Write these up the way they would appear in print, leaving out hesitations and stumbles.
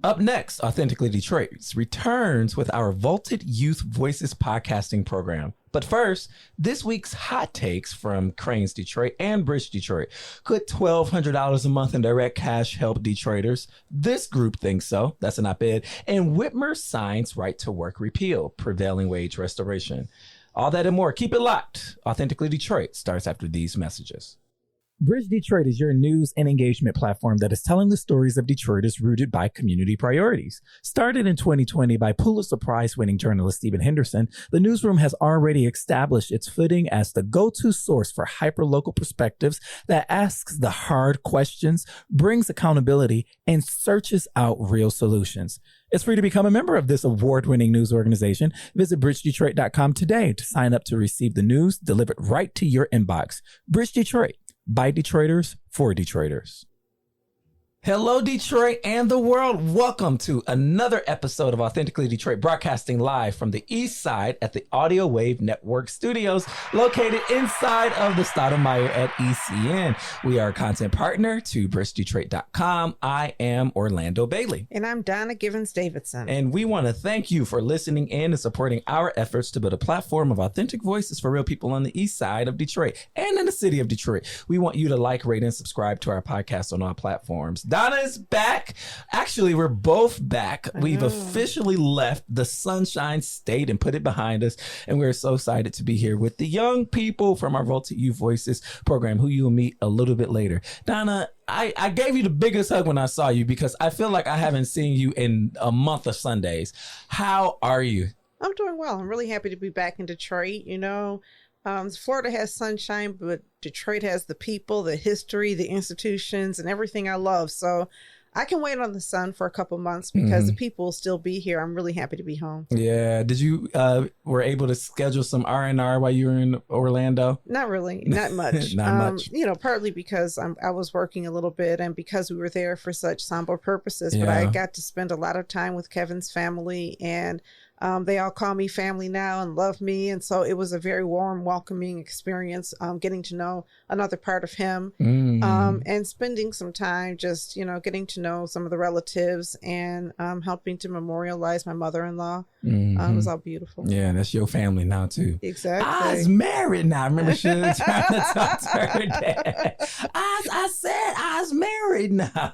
Up next, Authentically Detroit returns with our Vaulted Youth Voices podcasting program. But first, this week's hot takes from Cranes Detroit and Bridge Detroit. Could $1,200 a month in direct cash help Detroiters? This group thinks so. That's an op-ed. And Whitmer signs right to work repeal, prevailing wage restoration. All that and more. Keep it locked. Authentically Detroit starts after these messages. Bridge Detroit is your news and engagement platform that is telling the stories of Detroiters rooted by community priorities. Started in 2020 by Pulitzer Prize-winning journalist Stephen Henderson, the newsroom has already established its footing as the go-to source for hyper-local perspectives that asks the hard questions, brings accountability, and searches out real solutions. It's free to become a member of this award-winning news organization. Visit bridgedetroit.com today to sign up to receive the news delivered right to your inbox. Bridge Detroit. By Detroiters, for Detroiters. Hello, Detroit and the world. Welcome to another episode of Authentically Detroit, broadcasting live from the East Side at the Audio Wave Network Studios, located inside of the Stoudemire at ECN. We are a content partner to bridgedetroit.com. I am Orlando Bailey. And I'm Donna Givens-Davidson. And we want to thank you for listening in and supporting our efforts to build a platform of authentic voices for real people on the East Side of Detroit and in the city of Detroit. We want you to like, rate, and subscribe to our podcast on all platforms. Donna is back. Actually, we're both back. We've officially left the Sunshine State and put it behind us. And we're so excited to be here with the young people from our Vaulted Youth Voices program, who you will meet a little bit later. Donna, I gave you the biggest hug when I saw you because I feel like I haven't seen you in a month of Sundays. How are you? I'm doing well. I'm really happy to be back in Detroit. You know, Florida has sunshine, but Detroit has the people, the history, the institutions, and everything I love. So I can wait on the sun for a couple months because the people will still be here. I'm really happy to be home. Yeah. Did you were able to schedule some R&R while you were in Orlando? Not really. Not much. Not much. You know, partly because I was working a little bit and because we were there for such somber purposes. But I got to spend a lot of time with Kevin's family, and they all call me family now and love me. And so it was a very warm, welcoming experience, getting to know another part of him and spending some time just, you know, getting to know some of the relatives and helping to memorialize my mother-in-law. It was all beautiful. Yeah, that's your family now, too. Exactly. I was married now. I remember she was trying to talk to her dad. I said I was married now.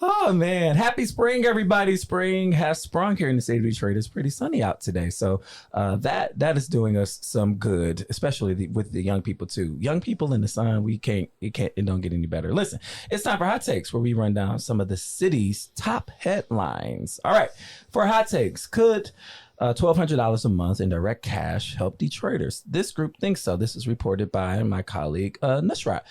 Oh, man. Happy spring, everybody. Spring has sprung here in the state of Detroit. It's pretty sunny out today. So that is doing us some good, especially with the young people, too. Young people in the sun, it don't get any better. Listen, it's time for Hot Takes, where we run down some of the city's top headlines. All right. For Hot Takes, could $1,200 a month in direct cash help Detroiters? This group thinks so. This is reported by my colleague, Nusrat.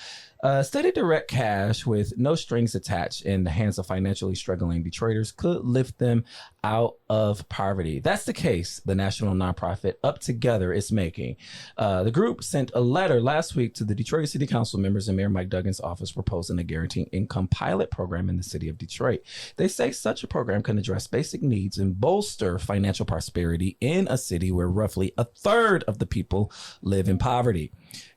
Steady direct cash with no strings attached in the hands of financially struggling Detroiters could lift them out of poverty. That's the case the national nonprofit Up Together is making. The group sent a letter last week to the Detroit City Council members and Mayor Mike Duggan's office proposing a guaranteed income pilot program in the city of Detroit. They say such a program can address basic needs and bolster financial prosperity in a city where roughly a third of the people live in poverty.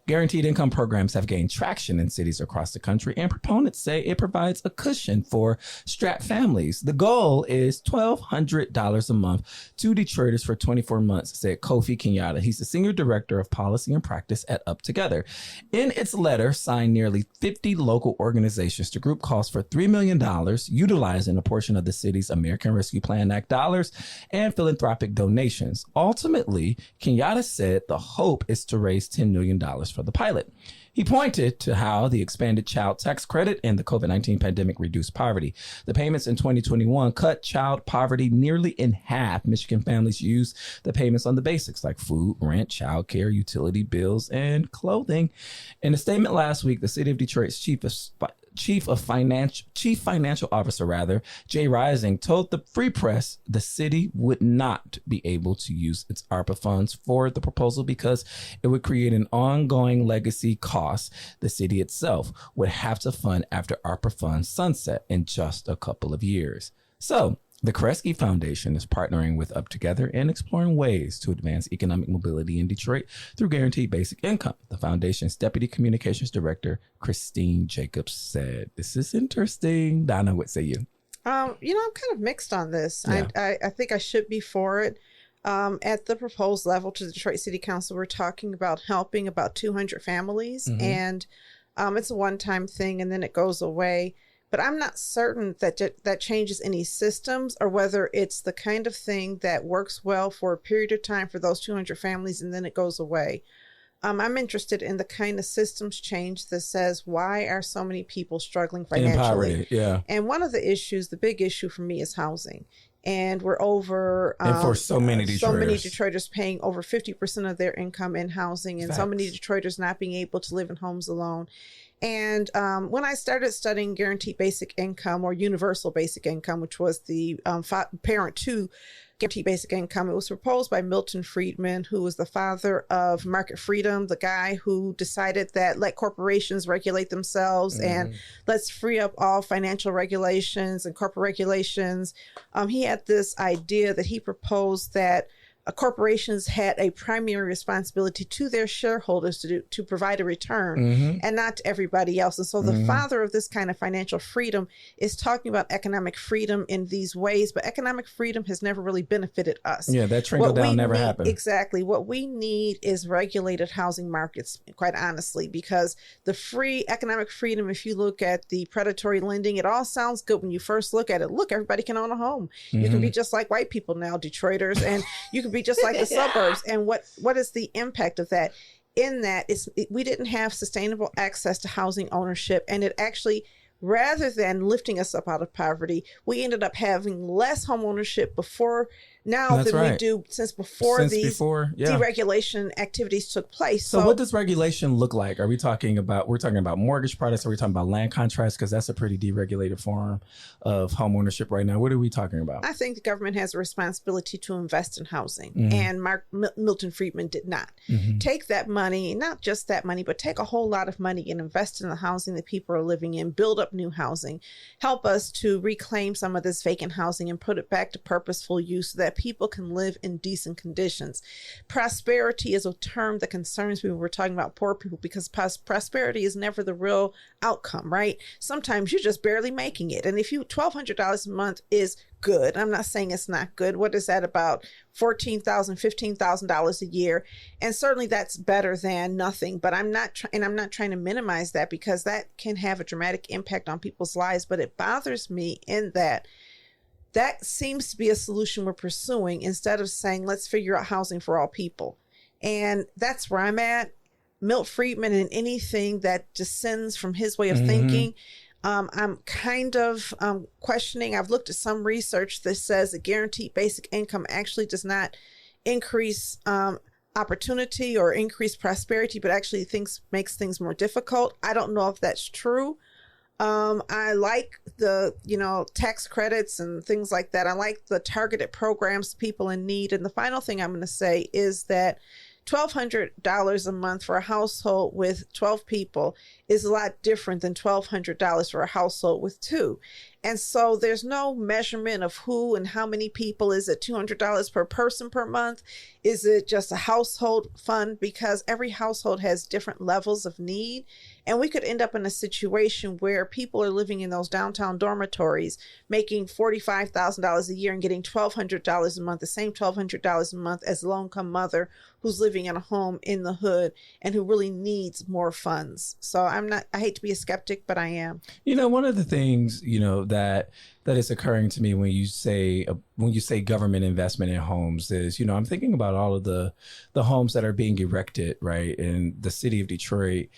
Guaranteed income programs have gained traction in cities across the country, and proponents say it provides a cushion for strapped families. The goal is $1,200 a month to Detroiters for 24 months, said Kofi Kenyatta. He's the senior director of policy and practice at Up Together. In its letter, signed nearly 50 local organizations, the group calls for $3 million, utilizing a portion of the city's American Rescue Plan Act dollars and philanthropic donations. Ultimately, Kenyatta said the hope is to raise $10 million for the pilot. He pointed to how the expanded child tax credit and the COVID-19 pandemic reduced poverty. The payments in 2021 cut child poverty nearly in half. Michigan families use the payments on the basics like food, rent, child care, utility bills, and clothing. In a statement last week, the city of Detroit's Chief Financial Officer, Jay Rising, told the Free Press the city would not be able to use its ARPA funds for the proposal because it would create an ongoing legacy cost the city itself would have to fund after ARPA funds sunset in just a couple of years. So the Kresge Foundation is partnering with Up Together and exploring ways to advance economic mobility in Detroit through guaranteed basic income. The foundation's Deputy Communications Director, Christine Jacobs, said, "This is interesting." Donna, what say you? I'm kind of mixed on this. Yeah. I think I should be for it. At the proposed level to the Detroit City Council, we're talking about helping about 200 families, and it's a one-time thing, and then it goes away. But I'm not certain that that changes any systems, or whether it's the kind of thing that works well for a period of time for those 200 families, and then it goes away. I'm interested in the kind of systems change that says, why are so many people struggling financially? In poverty, yeah. And one of the issues, the big issue for me, is housing. And we're over and for so many Detroiters paying over 50% of their income in housing, and Facts. so many Detroiters not being able to live in homes alone. And when I started studying guaranteed basic income, or universal basic income, which was the parent to guaranteed basic income, it was proposed by Milton Friedman, who was the father of market freedom, the guy who decided that let corporations regulate themselves and let's free up all financial regulations and corporate regulations. He had this idea that he proposed that corporations had a primary responsibility to their shareholders to provide a return, and not to everybody else. And so the father of this kind of financial freedom is talking about economic freedom in these ways, but economic freedom has never really benefited us. Yeah, that trickle down never happened. Exactly. What we need is regulated housing markets, quite honestly, because the free economic freedom, if you look at the predatory lending, it all sounds good when you first look at it. Look, everybody can own a home. You can be just like white people now, Detroiters, and you can be just like the suburbs. And what is the impact of that? In that, we didn't have sustainable access to housing ownership, and it actually, rather than lifting us up out of poverty, we ended up having less home ownership than we do since before deregulation activities took place. So what does regulation look like? We're talking about mortgage products? Are we talking about land contracts? Because that's a pretty deregulated form of home ownership right now. What are we talking about? I think the government has a responsibility to invest in housing, and Milton Friedman did not. Take that money, not just that money, but take a whole lot of money and invest in the housing that people are living in, build up new housing, help us to reclaim some of this vacant housing and put it back to purposeful use so that people can live in decent conditions. Prosperity is a term that concerns me when we're talking about poor people, because prosperity is never the real outcome, right? Sometimes you're just barely making it. And if $1,200 a month is good, I'm not saying it's not good. What is that, about $14,000, $15,000 a year? And certainly that's better than nothing, but I'm not trying to minimize that, because that can have a dramatic impact on people's lives. But it bothers me in that seems to be a solution we're pursuing, instead of saying, let's figure out housing for all people. And that's where I'm at. Milt Friedman and anything that descends from his way of thinking, I'm kind of questioning. I've looked at some research that says that guaranteed basic income actually does not increase opportunity or increase prosperity, but actually makes things more difficult. I don't know if that's true. I like the, tax credits and things like that. I like the targeted programs, people in need. And the final thing I'm going to say is that $1,200 a month for a household with 12 people is a lot different than $1,200 for a household with 2. And so there's no measurement of who and how many people. Is it $200 per person per month? Is it just a household fund? Because every household has different levels of need. And we could end up in a situation where people are living in those downtown dormitories, making $45,000 a year and getting $1,200 a month, the same $1,200 a month as a low-income mother who's living in a home in the hood and who really needs more funds. So I hate to be a skeptic, but I am. One of the things, that is occurring to me when you say government investment in homes is, I'm thinking about all of the homes that are being erected, right? And the city of Detroit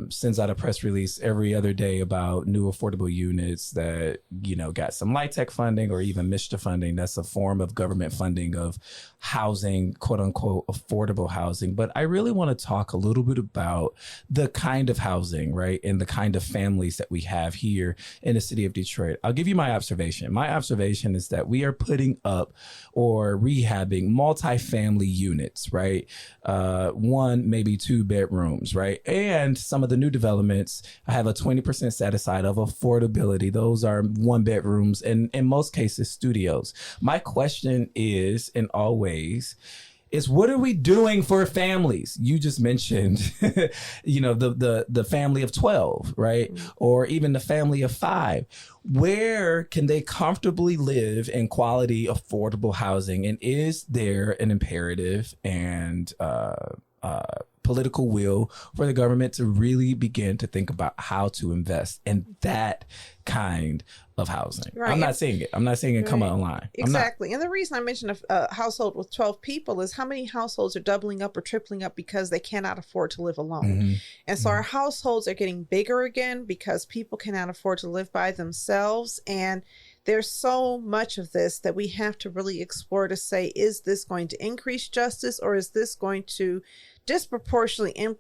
sends out a press release every other day about new affordable units that, got some light tech funding or even MISHTA funding. That's a form of government funding of housing, quote unquote, affordable housing. But I really want to talk a little bit about the kind of housing, right? And the kind of families that we have here in the city of Detroit. I'll give you my observation. My observation is that we are putting up or rehabbing multifamily units, right? 1, maybe 2 bedrooms, right? And some of the new developments, I have a 20% set aside of affordability. Those are 1 bedrooms and in most cases studios. My question is, and always, is what are we doing for families? You just mentioned, the family of 12, right? Mm-hmm. Or even the family of 5. Where can they comfortably live in quality, affordable housing? And is there an imperative and political will for the government to really begin to think about how to invest in that kind of housing? Right. I'm not saying it. I'm not saying it come online. Exactly. And the reason I mentioned a household with 12 people is how many households are doubling up or tripling up because they cannot afford to live alone. Mm-hmm. And so our households are getting bigger again because people cannot afford to live by themselves. And there's so much of this that we have to really explore to say, is this going to increase justice, or is this going to disproportionately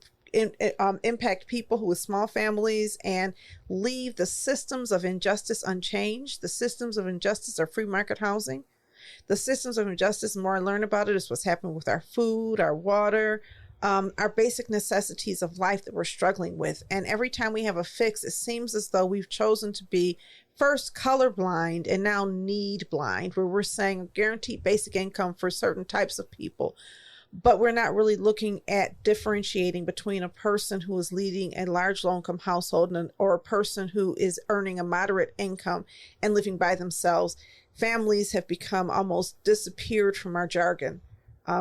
impact people who with small families and leave the systems of injustice unchanged? The systems of injustice are free market housing. The systems of injustice, the more I learn about it, is what's happening with our food, our water, our basic necessities of life that we're struggling with. And every time we have a fix, it seems as though we've chosen to be first colorblind and now need blind, where we're saying guaranteed basic income for certain types of people. But we're not really looking at differentiating between a person who is leading a large low-income household or a person who is earning a moderate income and living by themselves. Families have become almost disappeared from our jargon.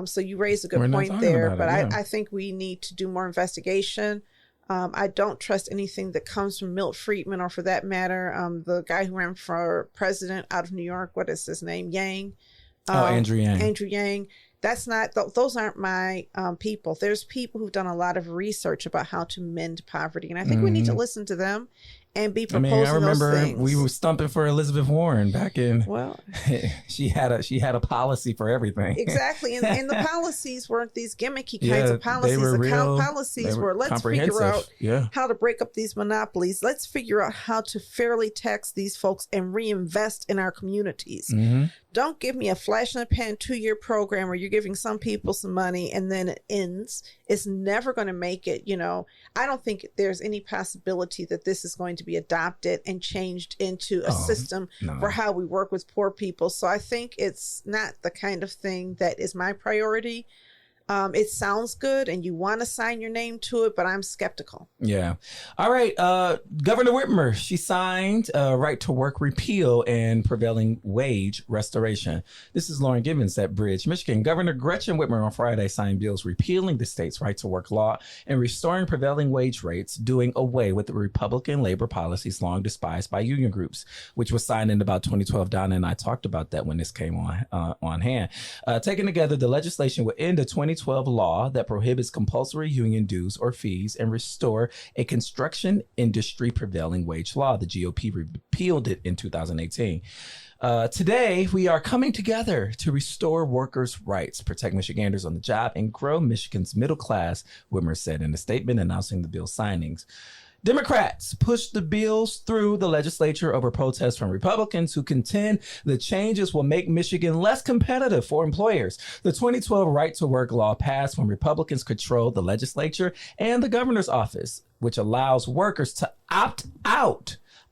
So you raise a good point there, but I think we need to do more investigation. I don't trust anything that comes from Milt Friedman, or for that matter, the guy who ran for president out of New York. What is his name? Yang. Andrew Yang. Andrew Yang. That's not, those aren't my people. There's people who've done a lot of research about how to mend poverty. And I think we need to listen to them and be proposing those things. I remember we were stumping for Elizabeth Warren back in. Well, she had a policy for everything. Exactly, and the policies weren't these gimmicky kinds of policies. Policies were let's figure out how to break up these monopolies. Let's figure out how to fairly tax these folks and reinvest in our communities. Mm-hmm. Don't give me a flash in the pan 2-year program where you're giving some people some money and then it ends. It's never going to make it. I don't think there's any possibility that this is going to be adopted and changed into a system for how we work with poor people. So I think it's not the kind of thing that is my priority. It sounds good and you want to sign your name to it, but I'm skeptical. Yeah. All right. Governor Whitmer, she signed right to work repeal and prevailing wage restoration. This is Lauren Gibbons at Bridge, Michigan. Governor Gretchen Whitmer on Friday signed bills repealing the state's right to work law and restoring prevailing wage rates, doing away with the Republican labor policies long despised by union groups, which was signed in about 2012. Donna and I talked about that when this came on hand. Taken together, the legislation would end a 2012 law that prohibits compulsory union dues or fees and restore a construction industry prevailing wage law. The GOP repealed it in 2018. Today, we are coming together to restore workers' rights, protect Michiganders on the job, and grow Michigan's middle class, Whitmer said in a statement announcing the bill signings. Democrats pushed the bills through the legislature over protests from Republicans who contend the changes will make Michigan less competitive for employers. The 2012 right to work law passed when Republicans controlled the legislature and the governor's office, which allows workers to opt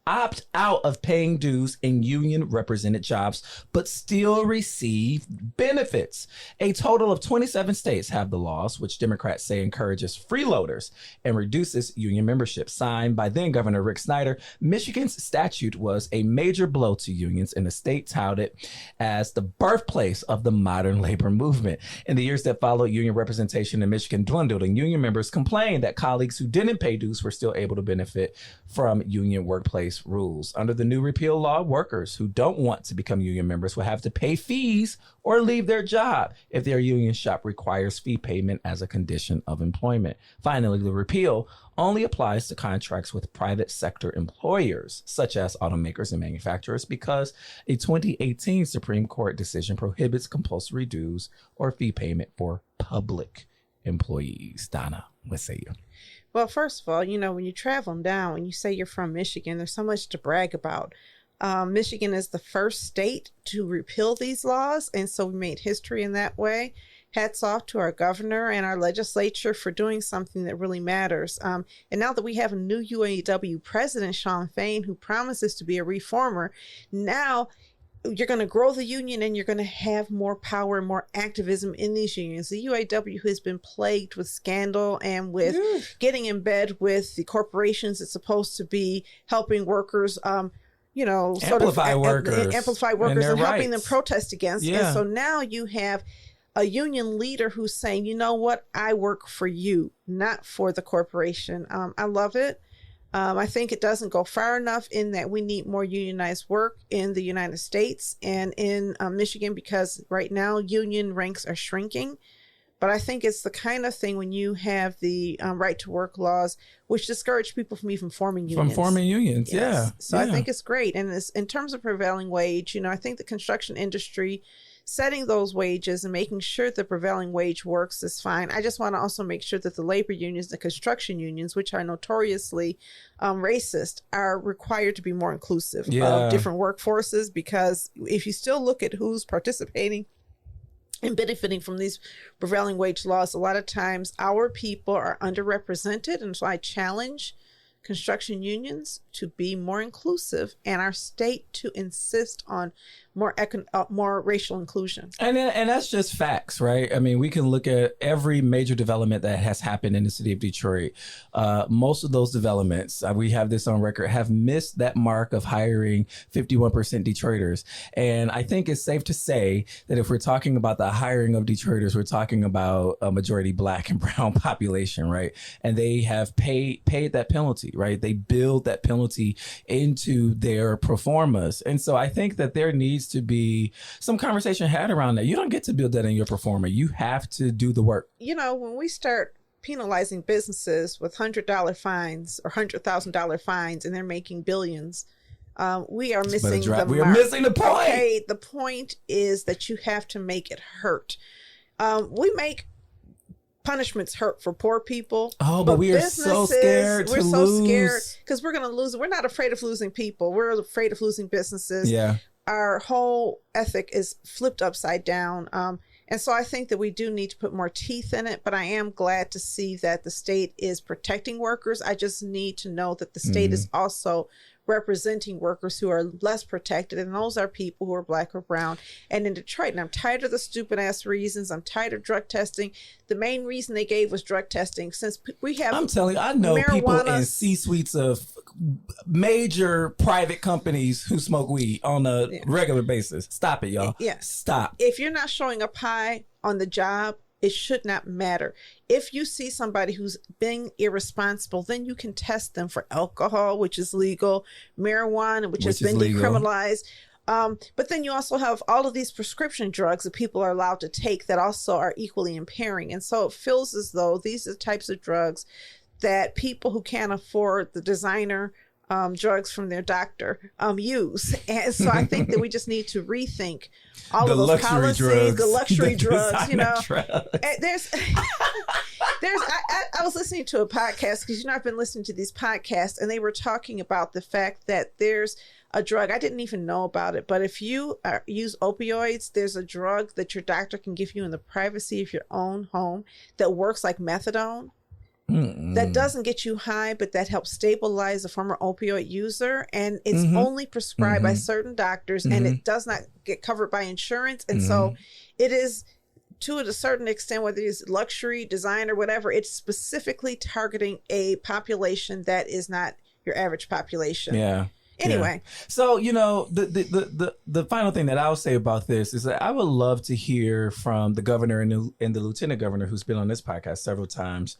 out of paying dues in union represented jobs, but still receive benefits. A total of 27 states have the laws, which Democrats say encourages freeloaders and reduces union membership. Signed by then Governor Rick Snyder, Michigan's statute was a major blow to unions, and the state touted as the birthplace of the modern labor movement. In the years that followed, union representation in Michigan dwindled, and union members complained that colleagues who didn't pay dues were still able to benefit from union workplace rules. Under the new repeal law, workers who don't want to become union members will have to pay fees or leave their job if their union shop requires fee payment as a condition of employment. Finally, the repeal only applies to contracts with private sector employers, such as automakers and manufacturers, because a 2018 Supreme Court decision prohibits compulsory dues or fee payment for public employees. Donna, what say you? Well, first of all, when you travel down, when you say you're from Michigan, there's so much to brag about. Michigan is the first state to repeal these laws, and so we made history in that way. Hats off to our governor and our legislature for doing something that really matters. And now that we have a new UAW president, Shawn Fain, who promises to be a reformer, now you're going to grow the union and you're going to have more power and more activism in these unions. The UAW has been plagued with scandal and with getting in bed with the corporations that's supposed to be helping workers, amplify workers and helping them protest against. Yeah. And so now you have a union leader who's saying, you know what, I work for you, not for the corporation. I love it. I think it doesn't go far enough in that we need more unionized work in the United States and in Michigan, because right now union ranks are shrinking. But I think it's the kind of thing when you have the right to work laws, which discourage people from even forming unions. Yes. So I think it's great. And in terms of prevailing wage, I think the construction industry setting those wages and making sure the prevailing wage works is fine. I just want to also make sure that the labor unions, the construction unions, which are notoriously racist, are required to be more inclusive of different workforces, because if you still look at who's participating and benefiting from these prevailing wage laws, a lot of times our people are underrepresented. And so I challenge construction unions to be more inclusive and our state to insist on more racial inclusion. And that's just facts, right? I mean, we can look at every major development that has happened in the city of Detroit. Most of those developments, we have this on record, have missed that mark of hiring 51% Detroiters. And I think it's safe to say that if we're talking about the hiring of Detroiters, we're talking about a majority Black and brown population, right? And they have paid that penalty, right? They build that penalty into their performers. And so I think that there needs to be some conversation had around that. You don't get to build that in your performer. You have to do the work. When we start penalizing businesses with $100 fines or $100,000 fines and they're making billions, we are missing the mark. We are missing the point. Okay, the point is that you have to make it hurt. We make punishments hurt for poor people. Oh, but we are so scared to lose. We're so scared because we're going to lose. We're not afraid of losing people. We're afraid of losing businesses. Yeah. Our whole ethic is flipped upside down. And so I think that we do need to put more teeth in it, but I am glad to see that the state is protecting workers. I just need to know that the state is also representing workers who are less protected, and those are people who are Black or brown. And in Detroit, and I'm tired of the stupid ass reasons. I'm tired of drug testing. The main reason they gave was drug testing. Since we have, I'm telling you, I know people in C-suites of major private companies who smoke weed on a regular basis. Stop it, y'all. Stop. If you're not showing up high on the job, it should not matter. If you see somebody who's being irresponsible, then you can test them for alcohol, which is legal, marijuana, which has been decriminalized. But then you also have all of these prescription drugs that people are allowed to take that also are equally impairing. And so it feels as though these are the types of drugs that people who can't afford the designer drugs from their doctor use. And so I think that we just need to rethink all of those policies, the luxury drugs, There's I was listening to a podcast because I've been listening to these podcasts, and they were talking about the fact that there's a drug, I didn't even know about it, but if you use opioids, there's a drug that your doctor can give you in the privacy of your own home that works like methadone. That doesn't get you high, but that helps stabilize a former opioid user. And it's only prescribed by certain doctors, and it does not get covered by insurance. And so it is, to a certain extent, whether it's luxury, design, or whatever, it's specifically targeting a population that is not your average population. Yeah. Anyway. Yeah. So, the final thing that I'll say about this is that I would love to hear from the governor and the lieutenant governor, who's been on this podcast several times,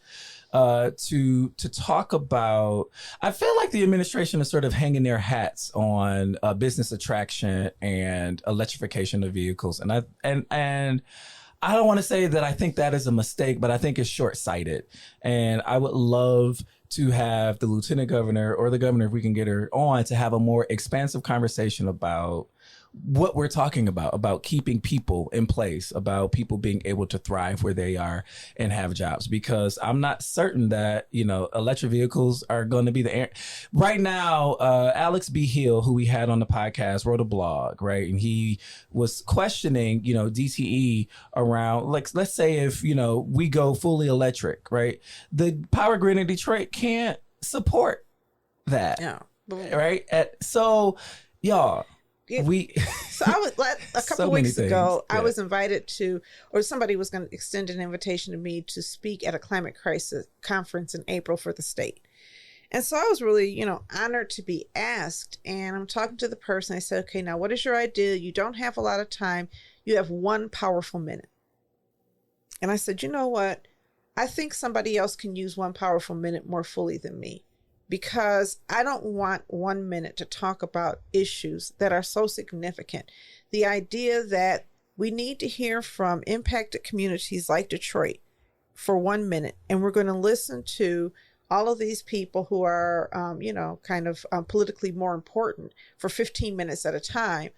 to talk about, I feel like the administration is sort of hanging their hats on business attraction and electrification of vehicles. And I don't want to say that I think that is a mistake, but I think it's short-sighted. And I would love to have the lieutenant governor or the governor, if we can get her on, to have a more expansive conversation about what we're talking about keeping people in place, about people being able to thrive where they are and have jobs. Because I'm not certain that, electric vehicles are going to be the right now. Alex B. Hill, who we had on the podcast, wrote a blog, right? And he was questioning, DTE around, like, let's say if, we go fully electric, right? The power grid in Detroit can't support that. Yeah. Right. So, y'all. So I was a couple weeks ago. I was invited to, or somebody was going to extend an invitation to me to speak at a climate crisis conference in April for the state. And so I was really, honored to be asked. And I'm talking to the person. I said, okay, now what is your idea? You don't have a lot of time. You have one powerful minute. And I said, you know what? I think somebody else can use one powerful minute more fully than me, because I don't want 1 minute to talk about issues that are so significant. The idea that we need to hear from impacted communities like Detroit for 1 minute, and we're going to listen to all of these people who are, politically more important for 15 minutes at a time,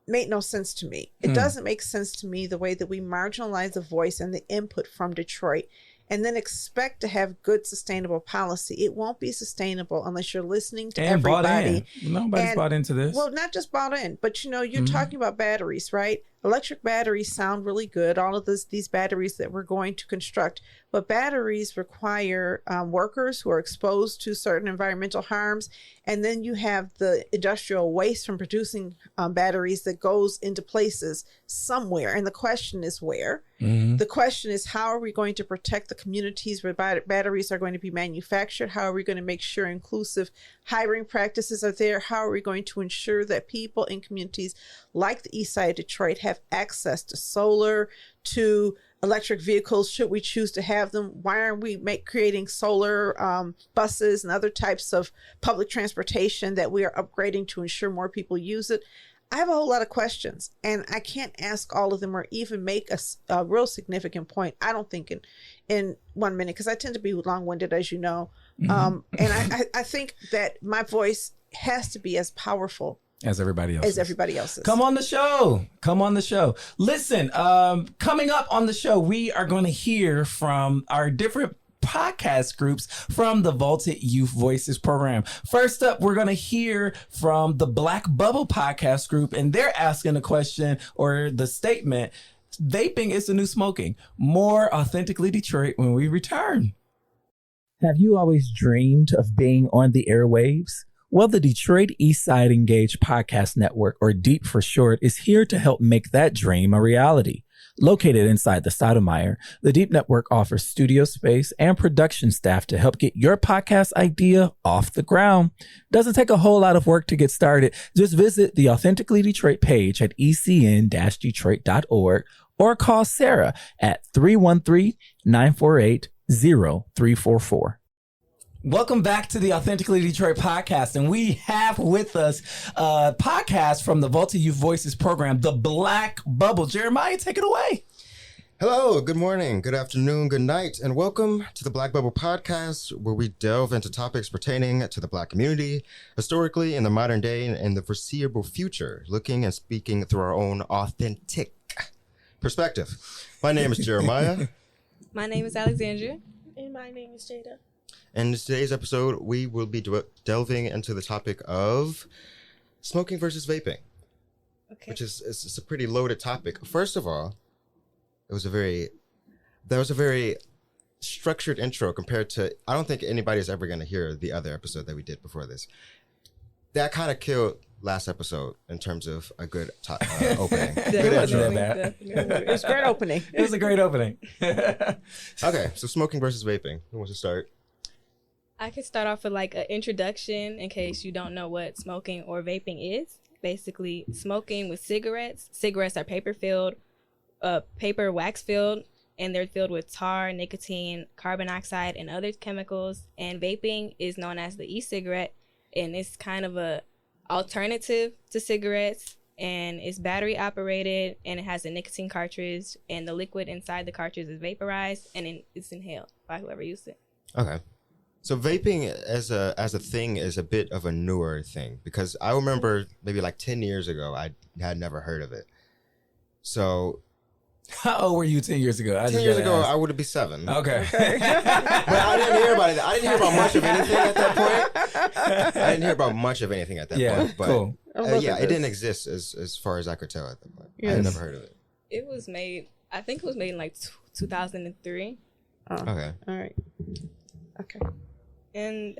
made no sense to me. It doesn't make sense to me the way that we marginalize the voice and the input from Detroit and then expect to have good, sustainable policy. It won't be sustainable unless you're listening to everybody. Nobody's bought into this. Well, not just bought in, but you're talking about batteries, right? Electric batteries sound really good. All of these batteries that we're going to construct, but batteries require workers who are exposed to certain environmental harms. And then you have the industrial waste from producing batteries that goes into places somewhere. And the question is where? The question is, how are we going to protect the communities where batteries are going to be manufactured? How are we going to make sure inclusive hiring practices are there? How are we going to ensure that people in communities like the east side of Detroit have access to solar, to electric vehicles, should we choose to have them? Why aren't we creating solar buses and other types of public transportation that we are upgrading to ensure more people use it? I have a whole lot of questions, and I can't ask all of them or even make a real significant point, I don't think, in 1 minute, because I tend to be long-winded, as you know. And I think that my voice has to be as powerful as everybody else's. Come on the show. Listen, coming up on the show, we are going to hear from our different podcast groups from the Vaulted Youth Voices program. First up, we're going to hear from the Black Bubble podcast group, and they're asking a question or the statement, vaping is the new smoking. More Authentically Detroit when we return. Have you always dreamed of being on the airwaves? Well, the Detroit Eastside Engaged Podcast Network, or DEEP for short, is here to help make that dream a reality. Located inside the Sotomayor, the DEEP Network offers studio space and production staff to help get your podcast idea off the ground. Doesn't take a whole lot of work to get started. Just visit the Authentically Detroit page at ecn-detroit.org or call Sarah at 313-948-0344. Welcome back to the Authentically Detroit podcast, and we have with us a podcast from the Vaulted Youth Voices program, the Black Bubble. Jeremiah, take it away. Hello, good morning, good afternoon, good night, and welcome to the Black Bubble podcast, where we delve into topics pertaining to the Black community, historically, in the modern day, and the foreseeable future, looking and speaking through our own authentic perspective. My name is Jeremiah. My name is Alexandria. And my name is Jada. And in today's episode, we will be delving into the topic of smoking versus vaping, which is it's a pretty loaded topic. First of all, that was a very structured intro compared to, I don't think anybody's ever going to hear the other episode that we did before this. That kind of killed last episode in terms of a good opening. Good intro. It was a great opening. It was a great opening. Okay, so smoking versus vaping. Who wants to start? I could start off with like an introduction in case you don't know what smoking or vaping is. Basically, smoking with cigarettes. Cigarettes are paper wax filled, and they're filled with tar, nicotine, carbon dioxide, and other chemicals. And vaping is known as the e-cigarette, and it's kind of a alternative to cigarettes, and it's battery operated, and it has a nicotine cartridge, and the liquid inside the cartridge is vaporized, and it's inhaled by whoever uses it. Okay. So vaping as a thing is a bit of a newer thing, because I remember maybe like 10 years ago, I had never heard of it. So how old were you 10 years ago? 10 years ago, I would be 7. Okay. But I didn't hear about it. I didn't hear about much of anything at that point. But cool. It didn't exist as far as I could tell at that point. Yes. I had never heard of it. It was made, I think it was made in like 2003. Okay. All right. Okay. And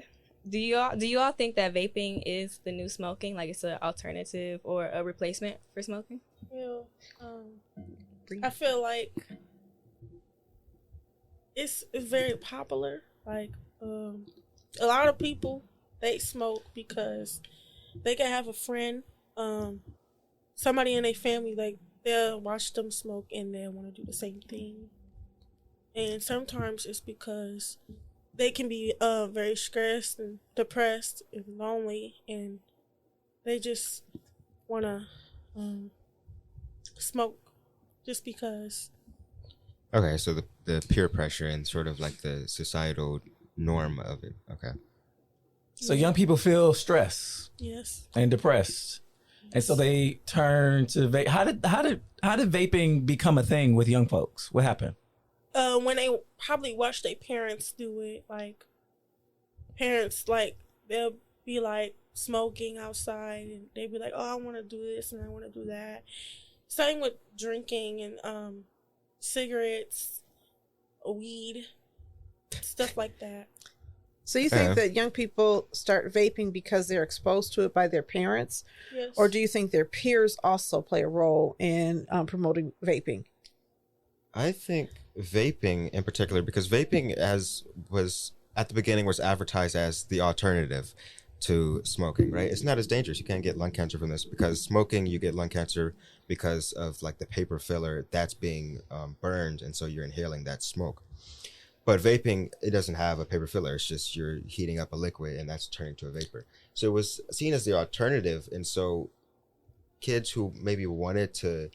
Do you all think that vaping is the new smoking? Like it's an alternative or a replacement for smoking? Yeah, I feel like it's very popular. Like a lot of people, they smoke because they can have a friend, somebody in their family, like they'll watch them smoke and they'll want to do the same thing. And sometimes it's because they can be very stressed and depressed and lonely, and they just want to smoke just because. Okay, so the peer pressure and sort of like the societal norm of it. Okay. So young people feel stress Yes. and depressed, and so they turn to vape. How did vaping become a thing with young folks? What happened? When they probably watch their parents do it, like parents, like they'll be like smoking outside, and they'll be like, "Oh, I want to do this and I want to do that." Same with drinking and cigarettes, weed, stuff like that. So you think that young people start vaping because they're exposed to it by their parents? Yes. Or do you think their peers also play a role in promoting vaping? I think vaping in particular, because vaping was at the beginning was advertised as the alternative to smoking, right? It's not as dangerous. You can't get lung cancer from this, because smoking, you get lung cancer because of like the paper filler that's being burned, and so you're inhaling that smoke. But vaping, it doesn't have a paper filler. It's just you're heating up a liquid and that's turning to a vapor. So it was seen as the alternative, and so kids who maybe wanted to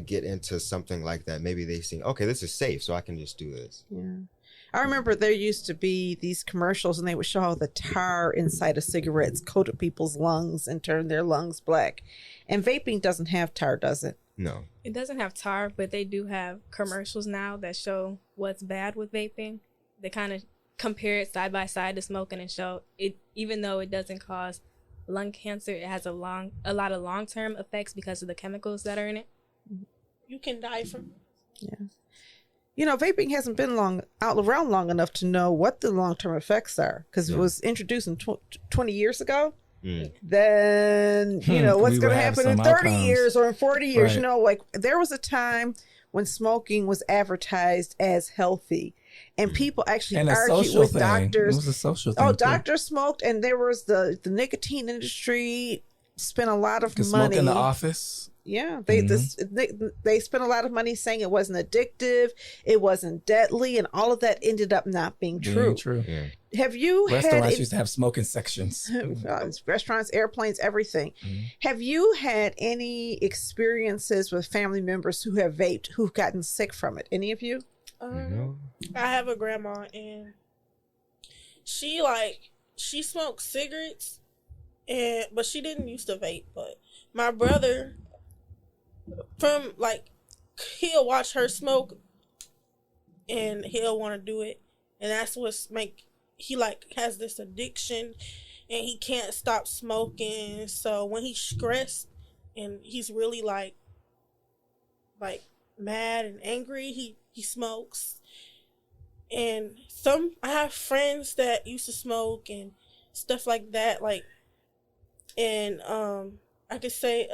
get into something like that, maybe they think, okay, this is safe, so I can just do this. Yeah. I remember there used to be these commercials, and they would show how the tar inside of cigarettes coated people's lungs and turned their lungs black. And vaping doesn't have tar, does it? No. It doesn't have tar, but they do have commercials now that show what's bad with vaping. They kind of compare it side by side to smoking and show it, even though it doesn't cause lung cancer, it has a lot of long-term effects because of the chemicals that are in it. You can die from it. Yeah. You know, vaping hasn't been around long enough to know what the long-term effects are, because it was introduced in 20 years ago. Then, you know, what's going to happen in 30 outcomes. years or in 40 years? Right. You know, like there was a time when smoking was advertised as healthy, and people actually And a argued social with thing. doctors. It was a social thing. Oh, too. doctors smoked, and there was the nicotine industry spent a lot of Could money. smoke in the office. Yeah, they spent a lot of money saying it wasn't addictive, it wasn't deadly, and all of that ended up not being true. Yeah. Have you Restaurants had used to have smoking sections. restaurants, airplanes, everything? Have you had any experiences with family members who have vaped who've gotten sick from it? Any of you? No. I have a grandma, and she smoked cigarettes, but she didn't used to vape. But my brother, he'll watch her smoke, and he'll want to do it, and that's what's he has this addiction, and he can't stop smoking. So when he's stressed and he's really like mad and angry, he smokes. And I have friends that used to smoke and stuff like that, and I could say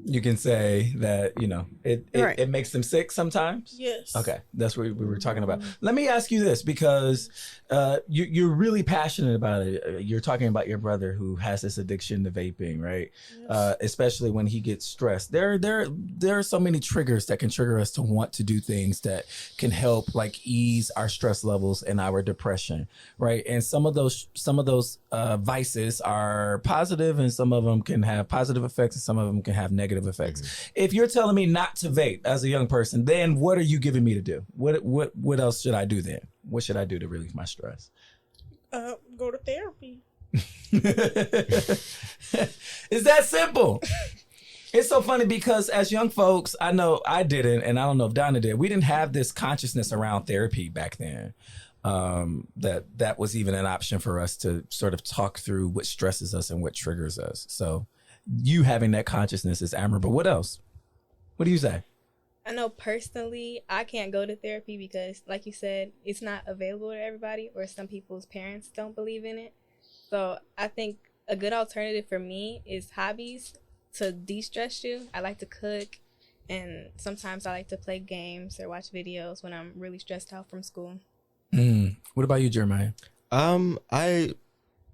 You can say that, you know, it makes them sick sometimes. yes. Okay, that's what we were talking about. Let me ask you this, because you're really passionate about it. You're talking about your brother who has this addiction to vaping, right? Yes. Especially when he gets stressed. There are so many triggers that can trigger us to want to do things that can help like ease our stress levels and our depression, right? And some of those vices are positive, and some of them can have positive effects, and some of them can have negative effects. If you're telling me not to vape as a young person, then what are you giving me to do? What else should I do then? What should I do to relieve my stress? Go to therapy. It's that simple. It's so funny because as young folks, I know I didn't, and I don't know if Donna did, we didn't have this consciousness around therapy back then. That was even an option for us to sort of talk through what stresses us and what triggers us. So you having that consciousness is admirable. What else? What do you say? I know personally, I can't go to therapy because, like you said, it's not available to everybody, or some people's parents don't believe in it. So I think a good alternative for me is hobbies to de-stress you. I like to cook, and sometimes I like to play games or watch videos when I'm really stressed out from school. What about you, Jeremiah? I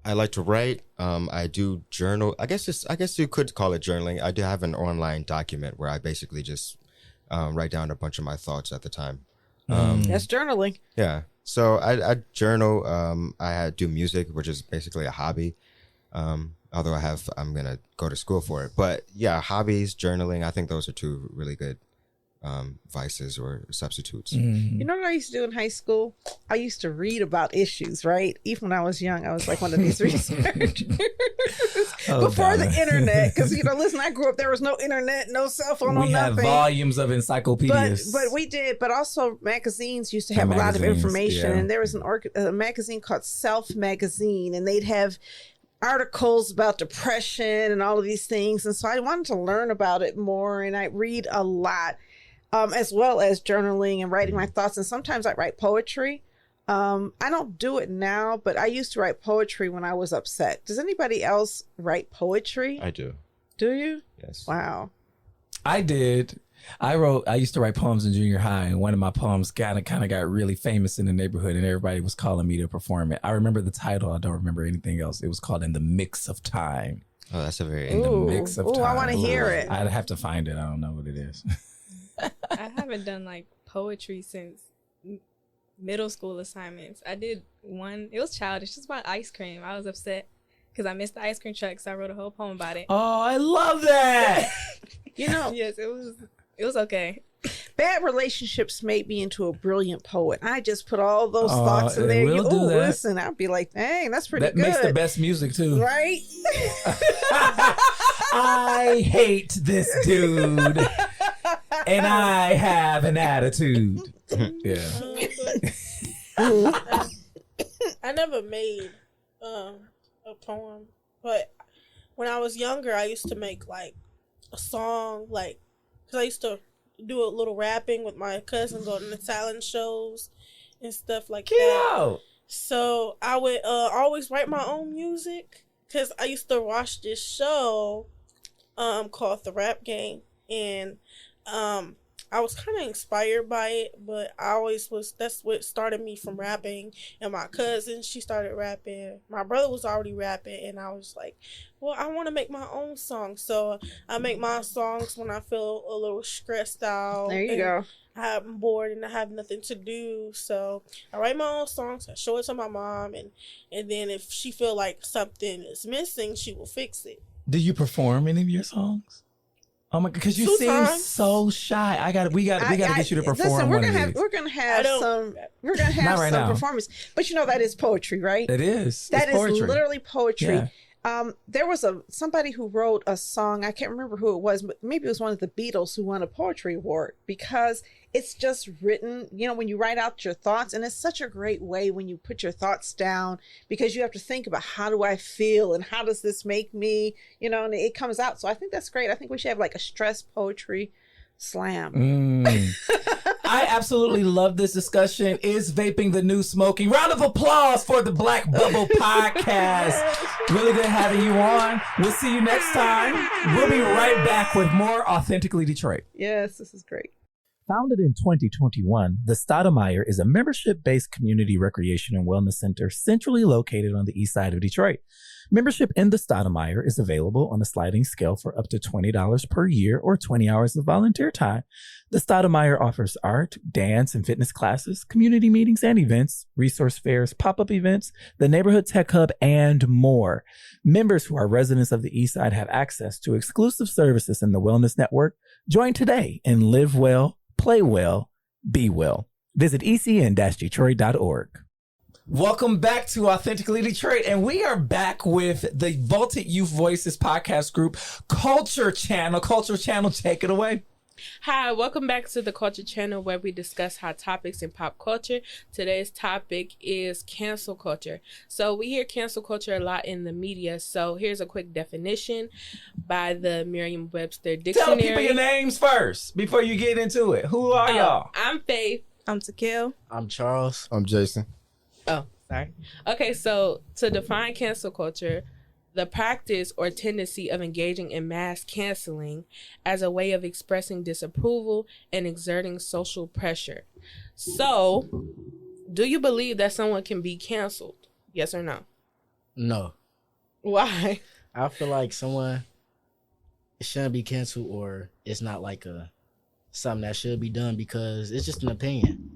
like to write. I do journal. I guess you could call it journaling. I do have an online document where I basically just write down a bunch of my thoughts at the time. That's journaling. Yeah. So I journal. I do music, which is basically a hobby. Although I'm gonna go to school for it. But yeah, hobbies, journaling. I think those are two really good vices or substitutes. You know what I used to do in high school? I used to read about issues, right? Even when I was young, I was like one of these researchers before the internet. Because, listen, I grew up, there was no internet, no cell phone, no nothing. We had volumes of encyclopedias. But we did. But also magazines used to have a lot of information. Yeah. And there was a magazine called Self Magazine, and they'd have articles about depression and all of these things. And so I wanted to learn about it more, and I read a lot. As well as journaling and writing my thoughts. And sometimes I write poetry. I don't do it now, but I used to write poetry when I was upset. Does anybody else write poetry? I do. Do you? Yes. Wow. I did. I used to write poems in junior high, and one of my poems kind of got really famous in the neighborhood, and everybody was calling me to perform it. I remember the title. I don't remember anything else. It was called In the Mix of Time. Oh, that's a very... In the Mix of Time. I want to hear it. I'd have to find it. I don't know what it is. I haven't done like poetry since middle school assignments. I did one. It was childish. Just about ice cream. I was upset because I missed the ice cream truck, so I wrote a whole poem about it. Oh, I love that. Yes, it was okay. Bad relationships made me into a brilliant poet. I just put all those thoughts in there. Listen, I'd be like, dang, that's pretty good. That makes the best music too. Right? I hate this dude. And I have an attitude. Yeah. I never made a poem, but when I was younger, I used to make like a song, like, because I used to do a little rapping with my cousins on the talent shows and stuff like that. So I would always write my own music, because I used to watch this show called The Rap Game, and I was kind of inspired by it, but that's what started me from rapping. And my cousin, she started rapping. My brother was already rapping, and I was like, well, I want to make my own songs. So I make my songs when I feel a little stressed out. There you go. I'm bored and I have nothing to do. So I write my own songs. I show it to my mom, and then if she feel like something is missing, she will fix it. Do you perform any of your songs? Oh my! Because you seem so shy. We got to get you to perform. Listen, we're gonna have right some now. Performance. But that is poetry, right? It is. That is literally poetry. Yeah. There was somebody who wrote a song. I can't remember who it was, but maybe it was one of the Beatles who won a poetry award, because it's just written, when you write out your thoughts. And it's such a great way when you put your thoughts down, because you have to think about, how do I feel and how does this make me, and it comes out. So I think that's great. I think we should have like a stress poetry slam. I absolutely love this discussion. Is vaping the new smoking? Round of applause for the Black Bubble Podcast. Really good having you on. We'll see you next time. We'll be right back with more Authentically Detroit. Yes, this is great. Founded in 2021, the Stoudemire is a membership-based community recreation and wellness center centrally located on the east side of Detroit. Membership in the Stoudemire is available on a sliding scale for up to $20 per year or 20 hours of volunteer time. The Stoudemire offers art, dance, and fitness classes, community meetings and events, resource fairs, pop-up events, the neighborhood tech hub, and more. Members who are residents of the east side have access to exclusive services in the wellness network. Join today and live well, play well, be well. Visit ecn-detroit.org. Welcome back to Authentically Detroit, and we are back with the Vaulted Youth Voices podcast group, Culture Channel. Culture Channel, take it away. Hi, welcome back to the Culture Channel where we discuss hot topics in pop culture. Today's topic is cancel culture. So we hear cancel culture a lot in the media. So here's a quick definition by the Merriam-Webster Dictionary. Tell the people your names first before you get into it. Who are y'all? I'm Faith. I'm Takil. I'm Charles. I'm Jason. Oh, sorry. Okay, so to define cancel culture, the practice or tendency of engaging in mass canceling as a way of expressing disapproval and exerting social pressure. So, do you believe that someone can be canceled? Yes or no? No. Why? I feel like someone shouldn't be canceled, or it's not like something that should be done, because it's just an opinion.